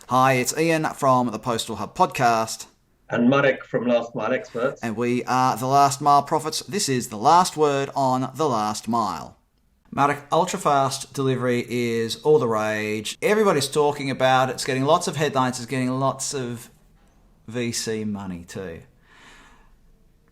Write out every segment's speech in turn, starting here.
Hi, it's Ian from the Postal Hub podcast. And Marek from Last Mile Experts. And we are the Last Mile Prophets. This is the last word on the last mile. Marek, ultra-fast delivery is all the rage. Everybody's talking about it. It's getting lots of headlines. It's getting lots of VC money too.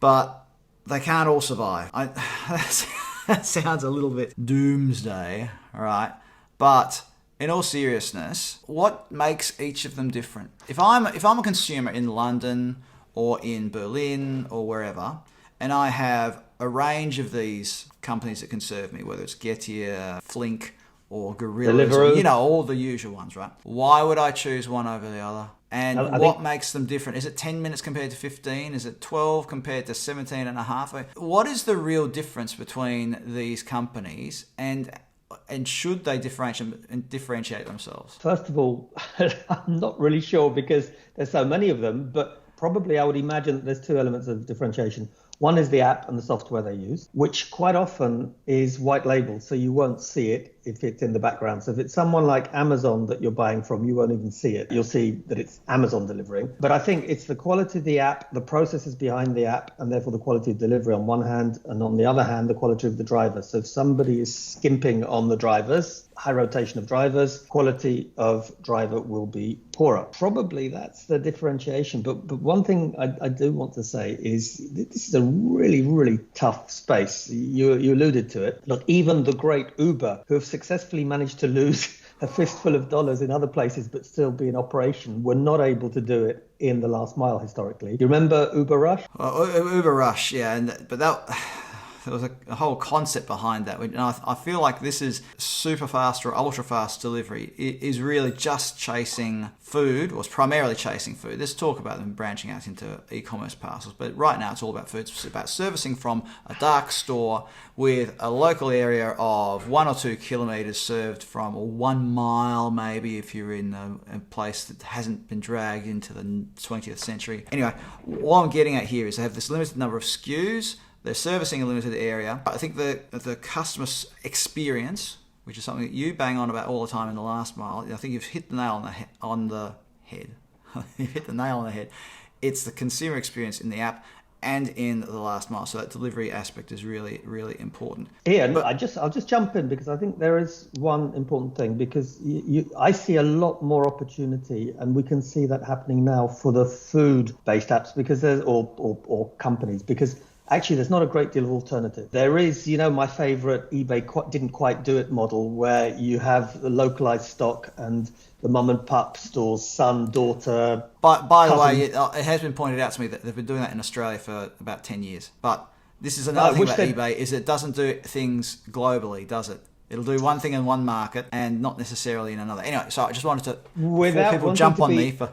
But they can't all survive. That sounds a little bit doomsday, right? But in all seriousness, what makes each of them different? If I'm a consumer in London or in Berlin or wherever, and I have a range of these companies that can serve me, whether it's Getir, Flink, or Gorillas, or, all the usual ones, right? Why would I choose one over the other? And what makes them different? Is it 10 minutes compared to 15? Is it 12 compared to 17 and a half? What is the real difference between these companies, and should they differentiate themselves? First of all, I'm not really sure because there's so many of them, but probably I would imagine that there's two elements of differentiation. One is the app and the software they use, which quite often is white labeled, so you won't see it if it's in the background. So if it's someone like Amazon that you're buying from, you won't even see it. You'll see that it's Amazon delivering. But I think it's the quality of the app, the processes behind the app, and therefore the quality of delivery on one hand, and on the other hand, the quality of the driver. So if somebody is skimping on the drivers, high rotation of drivers, quality of driver will be poorer. Probably that's the differentiation. But one thing I do want to say is this is a really, really tough space. You alluded to it. Look, even the great Uber, who have successfully managed to lose a fistful of dollars in other places but still be in operation, were not able to do it in the last mile historically. You remember Uber Rush? Uber Rush, yeah, but there was a whole concept behind that. And I feel like this is super fast or ultra fast delivery. It is really just chasing food, or it's primarily chasing food. There's talk about them branching out into e-commerce parcels, but right now it's all about food. It's about servicing from a dark store with a local area of 1 or 2 kilometres served from, or 1 mile maybe if you're in a place that hasn't been dragged into the 20th century. Anyway, what I'm getting at here is they have this limited number of SKUs. They're servicing a limited area. I think the customer experience, which is something that you bang on about all the time in the last mile, I think you've hit the nail on the head. You've hit the nail on the head. It's the consumer experience in the app and in the last mile. So that delivery aspect is really, really important. Ian, I'll just jump in because I think there is one important thing, because I see a lot more opportunity, and we can see that happening now for the food-based apps because there's or companies, because actually, there's not a great deal of alternative. There is, my favorite eBay didn't quite do it model, where you have the localized stock and the mum and pup stores, son, daughter. By the way, it has been pointed out to me that they've been doing that in Australia for about 10 years. But this is another thing about eBay, is it doesn't do things globally, does it? It'll do one thing in one market and not necessarily in another. Anyway, so I just wanted to, before people jump on me for...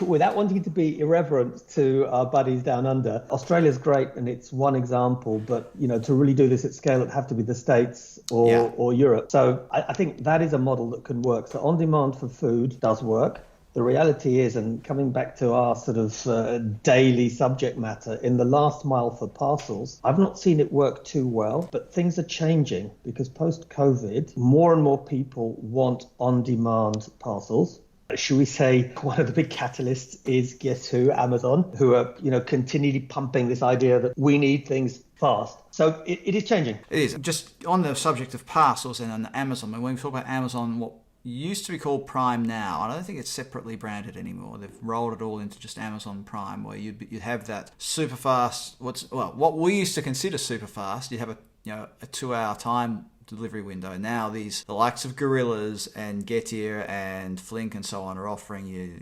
Without wanting to be irreverent to our buddies down under, Australia's great and it's one example, but to really do this at scale, it'd have to be the States or Europe. So I think that is a model that can work. So on demand for food does work. The reality is, and coming back to our sort of daily subject matter, in the last mile for parcels, I've not seen it work too well, but things are changing because post-COVID, more and more people want on-demand parcels. Should we say one of the big catalysts is Getir, Amazon, who are continually pumping this idea that we need things fast. So it is changing. It is. Just on the subject of parcels and on Amazon, when we talk about Amazon, what used to be called Prime now, I don't think it's separately branded anymore. They've rolled it all into just Amazon Prime, where you'd have that super fast. What we used to consider super fast. You have a 2-hour time delivery window. Now the likes of Gorillas and Getir and Flink and so on are offering you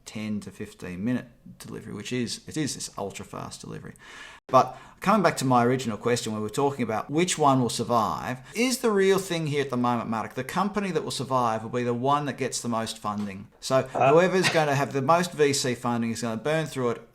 10 to 15 minute delivery, which is this ultra fast delivery. But coming back to my original question, where we're talking about which one will survive, is the real thing here at the moment, Marek, the company that will survive will be the one that gets the most funding. So whoever's going to have the most VC funding is going to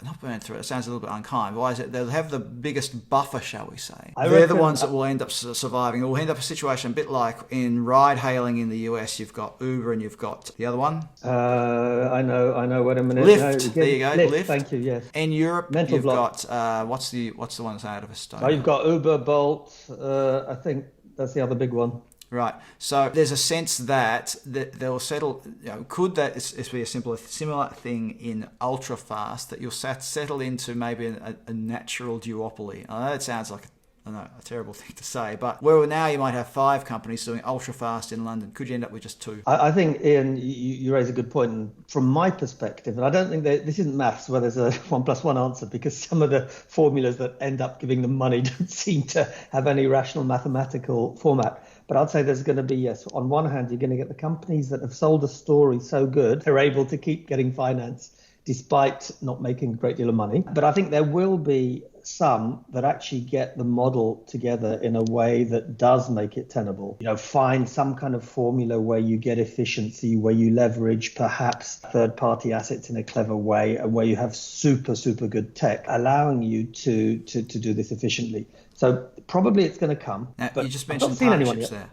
not burn through it sounds a little bit unkind. Why is it? They'll have the biggest buffer, shall we say. They're the ones that will end up surviving. It will end up a situation a bit like in ride hailing in the US. You've got Uber and you've got the other one. I know. Wait a minute. Lyft. There you go. Lyft. Thank you. Yes. In Europe, Mental you've block. got what's the one that's out of Estonia? You've got Uber, Bolt. I think that's the other big one. Right. So there's a sense that they'll settle. Could that be a similar thing in Ultrafast, that you'll settle into maybe a natural duopoly? I know it sounds like a terrible thing to say, but where now you might have 5 companies doing Ultrafast in London. Could you end up with just 2? I think, Ian, you raise a good point. And from my perspective, and I don't think this isn't maths where there's a 1 + 1 answer, because some of the formulas that end up giving them money don't seem to have any rational mathematical format. But I'd say there's going to be, yes, on one hand, you're going to get the companies that have sold a story so good, they're able to keep getting finance despite not making a great deal of money. But I think there will be some that actually get the model together in a way that does make it tenable. Find some kind of formula where you get efficiency, where you leverage perhaps third-party assets in a clever way, and where you have super, super good tech, allowing you to do this efficiently. So probably it's going to come. Now, but you just mentioned partnerships there.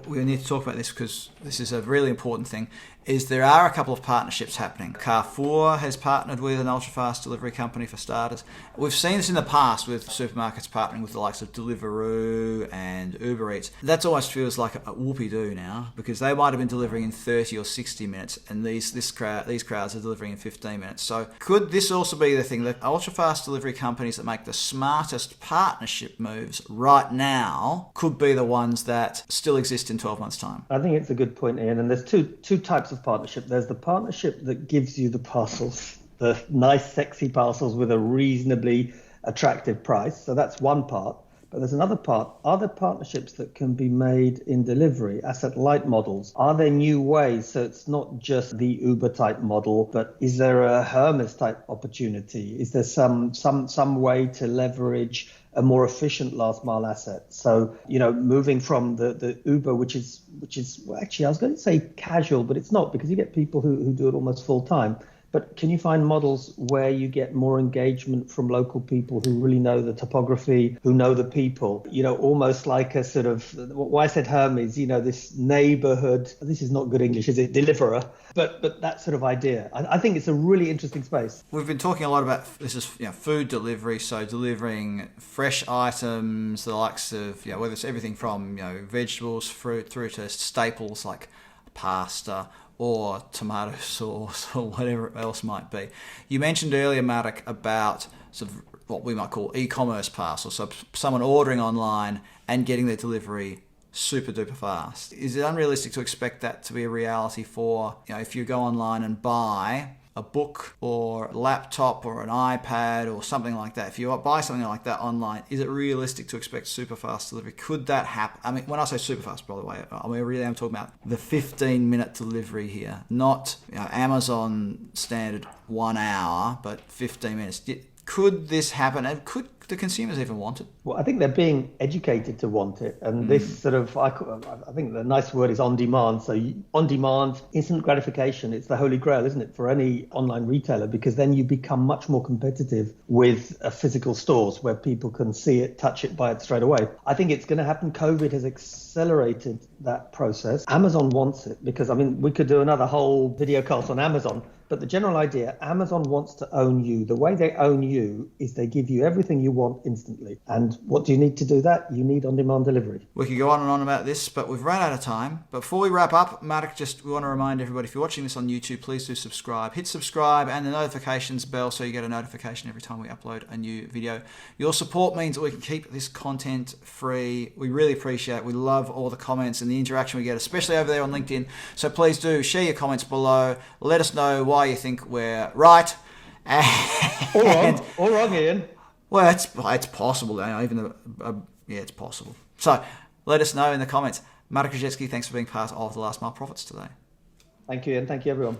We need to talk about this because this is a really important thing. There are a couple of partnerships happening. Carrefour has partnered with an ultra-fast delivery company, for starters. We've seen this in the past with supermarkets partnering with the likes of Deliveroo and Uber Eats. That almost feels like a whoopee-doo now, because they might have been delivering in 30 or 60 minutes, and these crowds are delivering in 15 minutes. So could this also be the thing that ultra-fast delivery companies that make the smartest partnership moves right now could be the ones that still exist in 12 months' time? I think it's a good point, Ian. And there's two types of partnership. There's the partnership that gives you the parcels, the nice, sexy parcels with a reasonably attractive price. So that's one part. But there's another part. Are there partnerships that can be made in delivery, asset-light models? Are there new ways? So it's not just the Uber-type model, but is there a Hermes-type opportunity? Is there some way to leverage a more efficient last-mile asset? So, moving from the Uber, which is well, actually, I was going to say casual, but it's not, because you get people who do it almost full-time. But can you find models where you get more engagement from local people who really know the topography, who know the people, almost like a sort of, why I said Hermes, this neighborhood, this is not good English, is it? Deliverer, but that sort of idea. I think it's a really interesting space. We've been talking a lot about food delivery, so delivering fresh items, the likes of, whether it's everything from, vegetables, fruit, through to staples like pasta or tomato sauce or whatever else might be. You mentioned earlier, Marek, about sort of what we might call e-commerce parcels, so someone ordering online and getting their delivery super duper fast. Is it unrealistic to expect that to be a reality for, if you go online and buy a book or a laptop or an iPad or something like that? If you buy something like that online, is it realistic to expect super fast delivery? Could that happen? I mean, when I say super fast, by the way, I'm talking about the 15-minute delivery here, not Amazon standard 1 hour, but 15 minutes. Could this happen? And could the consumers even want it? Well, I think they're being educated to want it. And this sort of, I think the nice word is on demand. So on demand, instant gratification, it's the holy grail, isn't it, for any online retailer? Because then you become much more competitive with physical stores where people can see it, touch it, buy it straight away. I think it's going to happen. COVID has accelerated that process. Amazon wants it because, we could do another whole video cast on Amazon. But the general idea, Amazon wants to own you. The way they own you is they give you everything you want instantly. And what do you need to do that? You need on-demand delivery. We could go on and on about this, but we've run out of time. But before we wrap up, Marek, we want to remind everybody, if you're watching this on YouTube, please do subscribe. Hit subscribe and the notifications bell so you get a notification every time we upload a new video. Your support means that we can keep this content free. We really appreciate it. We love all the comments and the interaction we get, especially over there on LinkedIn. So please do share your comments below. Let us know why you think we're right. Or wrong, Ian. Well, it's possible. It's possible. So let us know in the comments. Marek Różycki, thanks for being part of the Last Mile Profits today. Thank you, Ian. Thank you, everyone.